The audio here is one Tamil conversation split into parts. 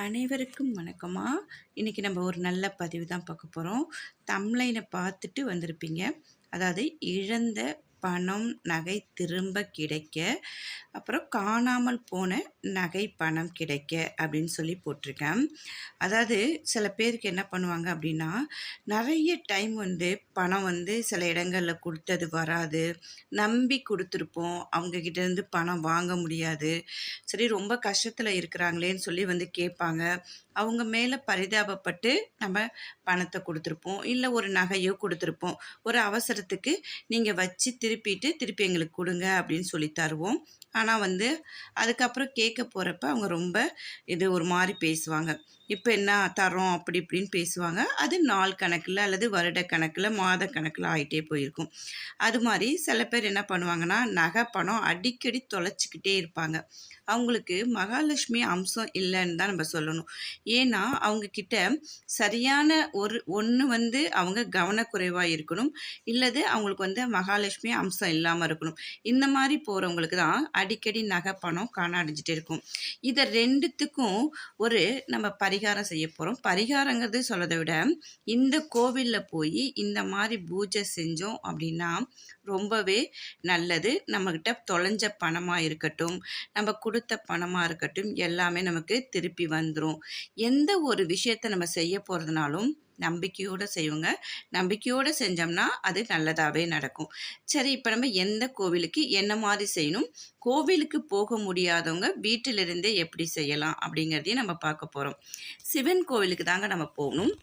அனைவருக்கும் வணக்கமா. இன்னைக்கு நம்ம ஒரு நல்ல பதிவு தான் பார்க்க போகிறோம். தம்ப்லைனை பார்த்துட்டு வந்திருப்பீங்க. அதாவது இழந்த பணம், நகை திரும்ப கிடைக்க, அப்புறம் காணாமல் போன நகை, பணம் கிடைக்க அப்படின்னு சொல்லி போட்டிருக்கேன். அதாவது சில பேருக்கு என்ன பண்ணுவாங்க அப்படின்னா, நிறைய டைம் பணம் சில இடங்களில் கொடுத்தது வராது. நம்பி கொடுத்துருப்போம், அவங்கக்கிட்டேருந்து பணம் வாங்க முடியாது. சரி, ரொம்ப கஷ்டத்தில் இருக்கிறாங்களேன்னு சொல்லி கேட்பாங்க. அவங்க மேலே பரிதாபப்பட்டு நம்ம பணத்தை கொடுத்துருப்போம், இல்லை ஒரு நகையோ கொடுத்துருப்போம். ஒரு அவசரத்துக்கு நீங்கள் வச்சு திருப்பி எங்களுக்கு கொடுங்க அப்படின்னு சொல்லி தருவோம். ஆனால் அதுக்கப்புறம் கேட்க போகிறப்ப அவங்க ரொம்ப ஒரு மாதிரி பேசுவாங்க. இப்போ என்ன தரோம் அப்படி இப்படின்னு பேசுவாங்க. அது நாள் கணக்கில் அல்லது வருட கணக்கில், மாத கணக்கில் ஆகிட்டே போயிருக்கும். அது மாதிரி சில பேர் என்ன பண்ணுவாங்கன்னா, நகை பணம் அடிக்கடி தொலைச்சிக்கிட்டே இருப்பாங்க. அவங்களுக்கு மகாலட்சுமி அம்சம் இல்லைன்னு தான் நம்ம சொல்லணும். ஏன்னா அவங்கக்கிட்ட சரியான ஒன்று அவங்க கவனக்குறைவாக இருக்கணும், இல்லது அவங்களுக்கு மகாலட்சுமி அம்சம் இல்லாமல் இருக்கணும். இந்த மாதிரி போகிறவங்களுக்கு தான் அடிக்கடி நகை பணம் காணாடிஞ்சிட்டே இருக்கும். இதை ரெண்டுத்துக்கும் நம்ம பரிகாரம் செய்ய போகிறோம். பரிகாரங்கிறது சொல்லதை விட, இந்த கோவிலில் போய் இந்த மாதிரி பூஜை செஞ்சோம் அப்படின்னா ரொம்பவே நல்லது. நம்மக்கிட்ட தொலைஞ்ச பணமாக இருக்கட்டும், நம்ம கொடுத்த பணமாக இருக்கட்டும், எல்லாமே நமக்கு திருப்பி வந்துடும். எந்த ஒரு விஷயத்தை நம்ம செய்ய போகிறதுனாலும் நம்பிக்கையோடு செய்வோங்க. நம்பிக்கையோடு செஞ்சோம்னா அது நல்லதாகவே நடக்கும். சரி, இப்போ நம்ம எந்த கோவிலுக்கு என்ன மாதிரி செய்யணும், கோவிலுக்கு போக முடியாதவங்க வீட்டிலிருந்தே எப்படி செய்யலாம் அப்படிங்கிறதையும் நம்ம பார்க்க போகிறோம். சிவன் கோவிலுக்கு தாங்க நம்ம போகணும்.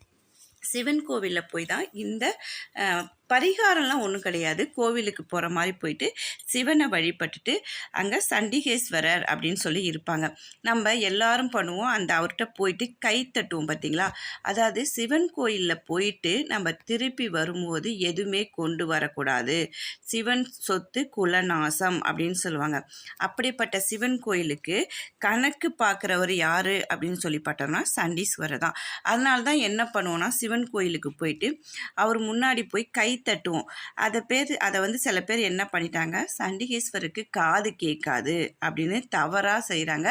சிவன் கோவிலில் போய் தான் இந்த பரிகாரம்லாம் ஒன்றும் கிடையாது. கோவிலுக்கு போகிற மாதிரி போயிட்டு சிவனை வழிபட்டுட்டு அங்கே சண்டிகேஸ்வரர் அப்படின்னு சொல்லி இருப்பாங்க. நம்ம எல்லாரும் பண்ணுவோம், அவர்கிட்ட போயிட்டு கை தட்டுவோம் பார்த்தீங்களா. அதாவது சிவன் கோயிலில் போயிட்டு நம்ம திருப்பி வரும்போது எதுவுமே கொண்டு வரக்கூடாது. சிவன் சொத்து குலநாசம் அப்படின்னு சொல்லுவாங்க. அப்படிப்பட்ட சிவன் கோயிலுக்கு கணக்கு பார்க்குறவர் யார் அப்படின்னு சொல்லி பார்த்தோம்னா சண்டீஸ்வரர் தான். அதனால தான் என்ன பண்ணுவோன்னா, சிவன் கோயிலுக்கு போயிட்டு அவர் முன்னாடி போய் கை தட்டுவோம். அதை சில பேர் என்ன பண்ணிட்டாங்க, சண்டிகேஸ்வருக்கு காது கேட்காது அப்படின்னு தவறாக செய்கிறாங்க.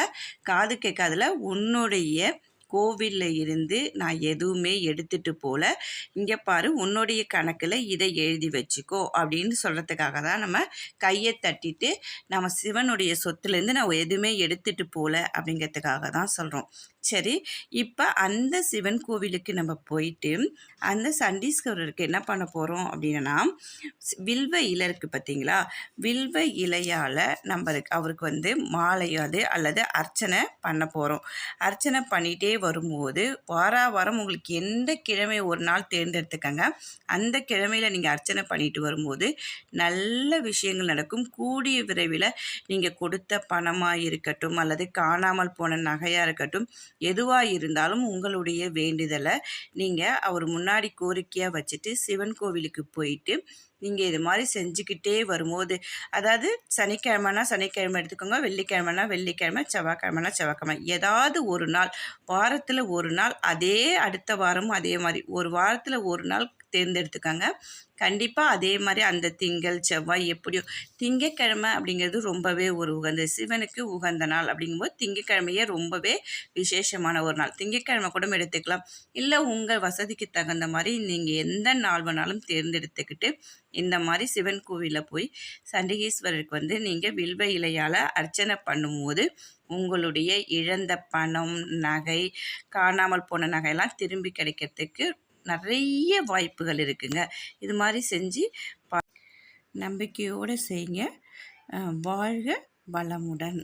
காது கேட்காதுல உன்னுடைய கோவிலில் இருந்து நான் எதுவுமே எடுத்துகிட்டு போல, இங்கே பாரு உன்னுடைய கணக்கில் இதை எழுதி வச்சுக்கோ அப்படின்னு சொல்கிறதுக்காக தான் நம்ம கையை தட்டிட்டு, நம்ம சிவனுடைய சொத்துலேருந்து நான் எதுவுமே எடுத்துகிட்டு போல அப்படிங்கிறதுக்காக தான் சொல்கிறோம். சரி, இப்போ அந்த சிவன் கோவிலுக்கு நம்ம போயிட்டு அந்த சண்டீஸ்வரருக்கு என்ன பண்ண போகிறோம் அப்படின்னா, வில்வ இலை இருக்குது பார்த்தீங்களா, வில்வ இலையால் அவருக்கு மாலையாது அல்லது அர்ச்சனை பண்ண போகிறோம். அர்ச்சனை பண்ணிகிட்டே வரும்போது வாரம் உங்களுக்கு எந்த கிழமை ஒரு நாள் தேர்ந்தெடுத்துக்கங்க. அந்த கிழமையில் நீங்கள் அர்ச்சனை பண்ணிட்டு வரும்போது நல்ல விஷயங்கள் நடக்கும். கூடிய விரைவில் நீங்கள் கொடுத்த பணமாக இருக்கட்டும் அல்லது காணாமல் போன நகையாக இருக்கட்டும், எதுவாக இருந்தாலும் உங்களுடைய வேண்டுதலை நீங்கள் அவர் முன்னாடி கோரிக்கையாக வச்சுட்டு சிவன் கோவிலுக்கு போயிட்டு நீங்கள் இது மாதிரி செஞ்சுக்கிட்டே வரும்போது, அதாவது சனிக்கிழமைனா சனிக்கிழமை எடுத்துக்கோங்க, வெள்ளிக்கிழமைனா வெள்ளிக்கிழமை, செவ்வாய்க்கிழமைனா செவ்வாய்க்கிழமை, ஏதாவது ஒரு நாள், வாரத்தில் ஒரு நாள், அதே அடுத்த வாரமும் அதே மாதிரி ஒரு வாரத்தில் ஒரு நாள் தேர்ந்தெடுத்துக்கோங்க. கண்டிப்பாக அதே மாதிரி அந்த திங்கள் செவ்வாய் எப்படியோ, திங்கக்கிழமை அப்படிங்கிறது ரொம்பவே ஒரு உகந்த சிவனுக்கு உகந்த நாள். அப்படிங்கும்போது திங்கக்கிழமையே ரொம்பவே விசேஷமான ஒரு நாள். திங்கக்கிழமை கூட எடுத்துக்கலாம், இல்லை உங்கள் வசதிக்கு தகுந்த மாதிரி நீங்கள் எந்த நாள் வேணாலும் தேர்ந்தெடுத்துக்கிட்டு இந்த மாதிரி சிவன் கோவிலில் போய் சண்டிகேஸ்வரருக்கு நீங்கள் வில்வ இலையால் அர்ச்சனை பண்ணும்போது உங்களுடைய இழந்த பணம், நகை, காணாமல் போன நகையெல்லாம் திரும்பி கிடைக்கிறதுக்கு நிறைய வாய்ப்புகள் இருக்குங்க. இது மாதிரி செஞ்சு நம்பிக்கையோடு செய்யுங்க. வாழ்க வளமுடன்.